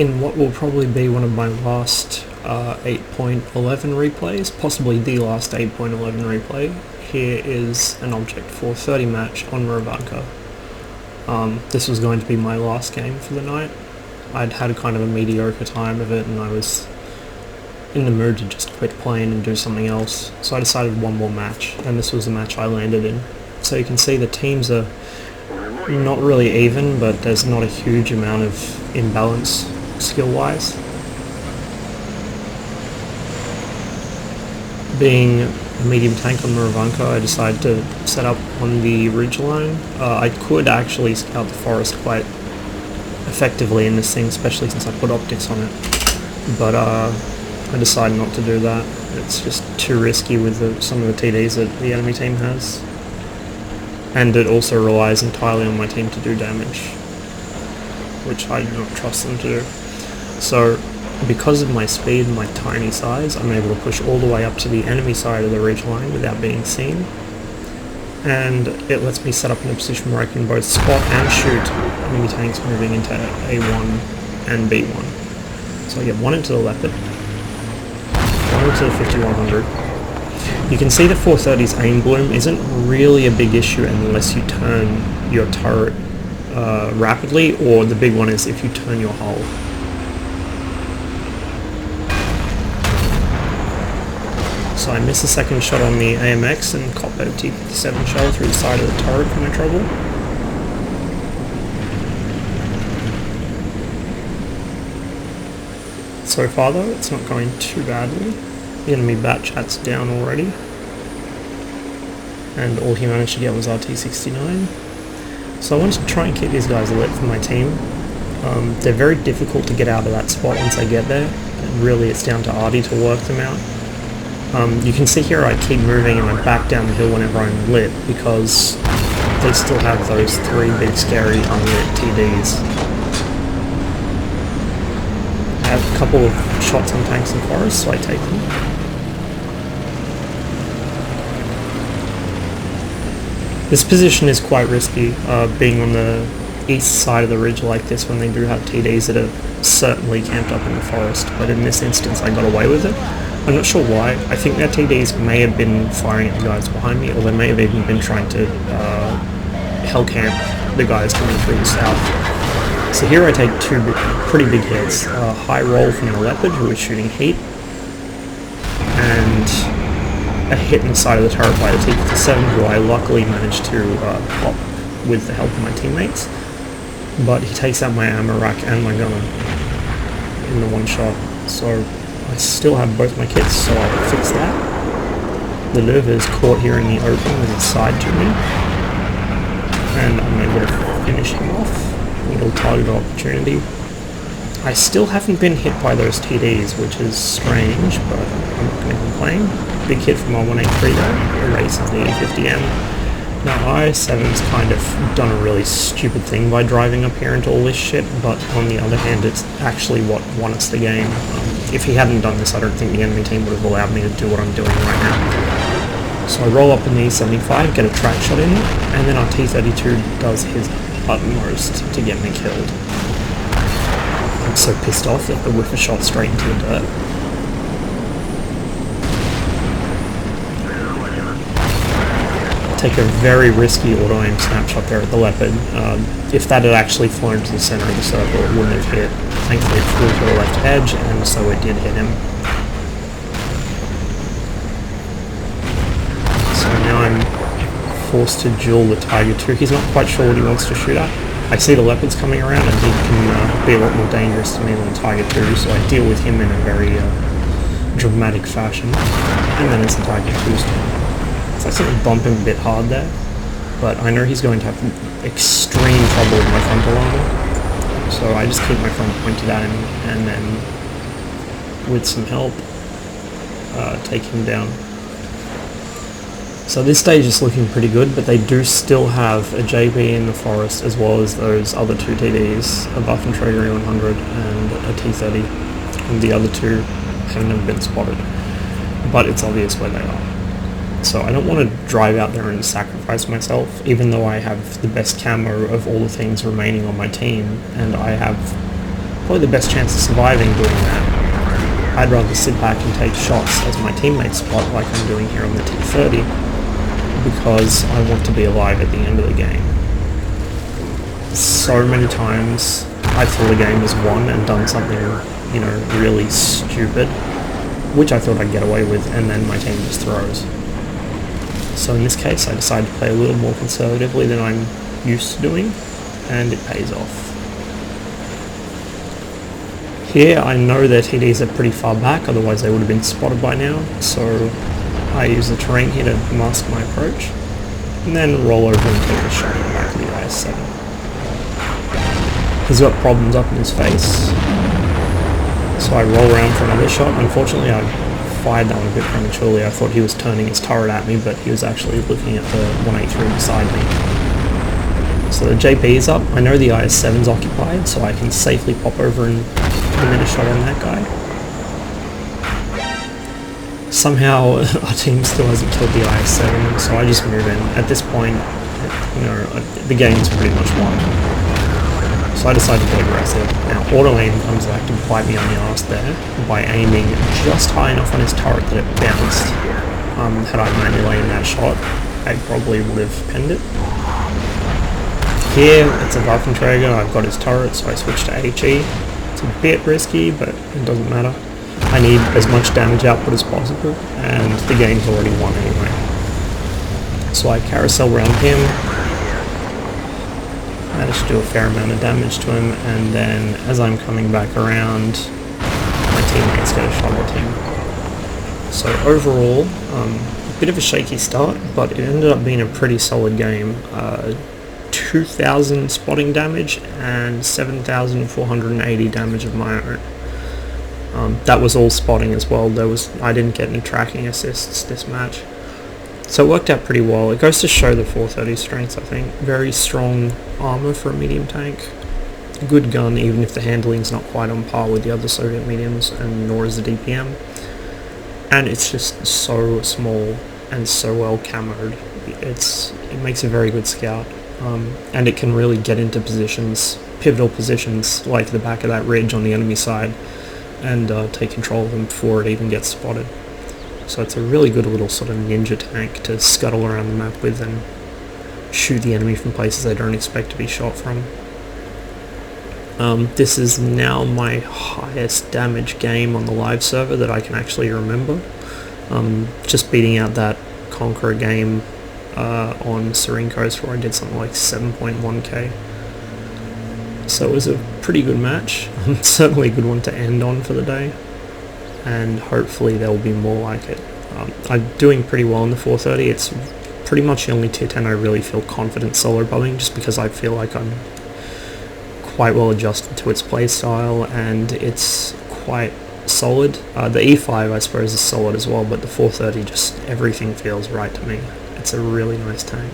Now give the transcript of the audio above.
In what will probably be one of my last 8.11 replays, possibly the last 8.11 replay, here is an object for 30 match on Muravanka. This was going to be my last game for the night. I'd had kind of a mediocre time of it and I was in the mood to just quit playing and do something else, so I decided one more match, and this was the match I landed in. So you can see the teams are not really even, but there's not a huge amount of imbalance skill-wise. Being a medium tank on Muravanka, I decided to set up on the ridgeline. I could actually scout the forest quite effectively in this thing, especially since I put optics on it, but I decided not to do that. It's just too risky with some of the TDs that the enemy team has, and it also relies entirely on my team to do damage, which I do not trust them to do. So because of my speed and my tiny size, I'm able to push all the way up to the enemy side of the ridgeline without being seen, and it lets me set up in a position where I can both spot and shoot enemy tanks moving into A1 and B1. So I get one into the Leopard, one into the 5100. You can see the 430's aim bloom isn't really a big issue unless you turn your turret rapidly, or the big one is if you turn your hull. So I miss a second shot on the AMX and cop a T57 shell through the side of the turret for my trouble. So far though, it's not going too badly. The enemy bat chat's down already, and all he managed to get was our T69. So I wanted to try and keep these guys alert for my team. They're very difficult to get out of that spot once I get there, and really it's down to Artie to work them out. You can see here I keep moving and I back down the hill whenever I'm lit, because they still have those three big scary unlit TDs. I have a couple of shots on tanks and forests, so I take them. This position is quite risky, being on the east side of the ridge like this when they do have TDs that are certainly camped up in the forest, but in this instance I got away with it. I'm not sure why. I think their TDs may have been firing at the guys behind me, or they may have even been trying to hell camp the guys coming through the south. So here I take two pretty big hits. A high roll from the Leopard, who is shooting heat, and a hit in the side of the turret by the T57, who I luckily managed to pop with the help of my teammates. But he takes out my ammo rack and my gunner in the one shot. So I still have both my kits, so I'll fix that. The Nerva is caught here in the open with its side to me, and I'm able to finish him off. A little target opportunity. I still haven't been hit by those TDs, which is strange, but I'm not going to complain. Big hit from our 183 though, erases the E50M. Now I7's kind of done a really stupid thing by driving up here into all this shit, but on the other hand it's actually what won us the game. If he hadn't done this, I don't think the enemy team would have allowed me to do what I'm doing right now. So I roll up in the E75, get a track shot in, and then our T32 does his utmost to get me killed. I'm so pissed off that the whiffer shot straight into the dirt. Take a very risky auto-aim snapshot there at the Leopard. If that had actually flown to the center of the circle, it wouldn't have hit. Thankfully it flew to the left edge, and so it did hit him. So now I'm forced to duel the Tiger 2. He's not quite sure what he wants to shoot at. I see the Leopards coming around, and he can be a lot more dangerous to me than the Tiger 2, so I deal with him in a very dramatic fashion. And then it's the Tiger 2's turn. So I sort of bump him a bit hard there, but I know he's going to have extreme trouble with my frontal armor, so I just keep my front pointed at him, and then with some help take him down. So this stage is looking pretty good, but they do still have a JB in the forest, as well as those other two TDs, a Waffenträger 100 and a T30, and the other two have never been spotted, but it's obvious where they are. So I don't want to drive out there and sacrifice myself, even though I have the best camo of all the things remaining on my team, and I have probably the best chance of surviving doing that. I'd rather sit back and take shots as my teammates spot like I'm doing here on the T30, because I want to be alive at the end of the game. So many times I thought the game was won and done something, you know, really stupid, which I thought I'd get away with, and then my team just throws. So in this case I decided to play a little more conservatively than I'm used to doing, and it pays off. Here I know their TDs are pretty far back, otherwise they would have been spotted by now, so I use the terrain here to mask my approach, and then roll over and take a shot in the back of the IS-7. He's got problems up in his face, so I roll around for another shot. Unfortunately I fired that one a bit prematurely. I thought he was turning his turret at me, but he was actually looking at the 183 beside me. So the JP is up. I know the IS-7's occupied, so I can safely pop over and put in a shot on that guy. Somehow our team still hasn't killed the IS-7, so I just move in. At this point, you know, the game's pretty much won. So I decided to go aggressive. Now auto aim comes back to bite me on the arse there by aiming just high enough on his turret that it bounced. Had I manually aimed that shot, I probably would have penned it. Here it's a Waffenträger, I've got his turret, so I switch to HE. It's a bit risky, but it doesn't matter. I need as much damage output as possible, and the game's already won anyway. So I carousel around him, managed to do a fair amount of damage to him, and then as I'm coming back around, my teammates get a shot at him. So overall, a bit of a shaky start, but it ended up being a pretty solid game. 2,000 spotting damage and 7,480 damage of my own. That was all spotting as well. I didn't get any tracking assists this match. So it worked out pretty well. It goes to show the 430 strengths, I think. Very strong armor for a medium tank. Good gun, even if the handling's not quite on par with the other Soviet mediums, and nor is the DPM. And it's just so small and so well camoed. It makes a very good scout. And it can really get into positions, pivotal positions, like the back of that ridge on the enemy side, and take control of them before it even gets spotted. So it's a really good little sort of ninja tank to scuttle around the map with and shoot the enemy from places they don't expect to be shot from. This is now my highest damage game on the live server that I can actually remember. Just beating out that Conqueror game on Serene Coast, where I did something like 7.1k. So it was a pretty good match. Certainly a good one to end on for the day, and hopefully there will be more like it. I'm doing pretty well in the 430. It's pretty much the only tier 10 I really feel confident solo bubbing, just because I feel like I'm quite well adjusted to its playstyle and it's quite solid. The E5 I suppose is solid as well, but the 430, just everything feels right to me. It's a really nice tank.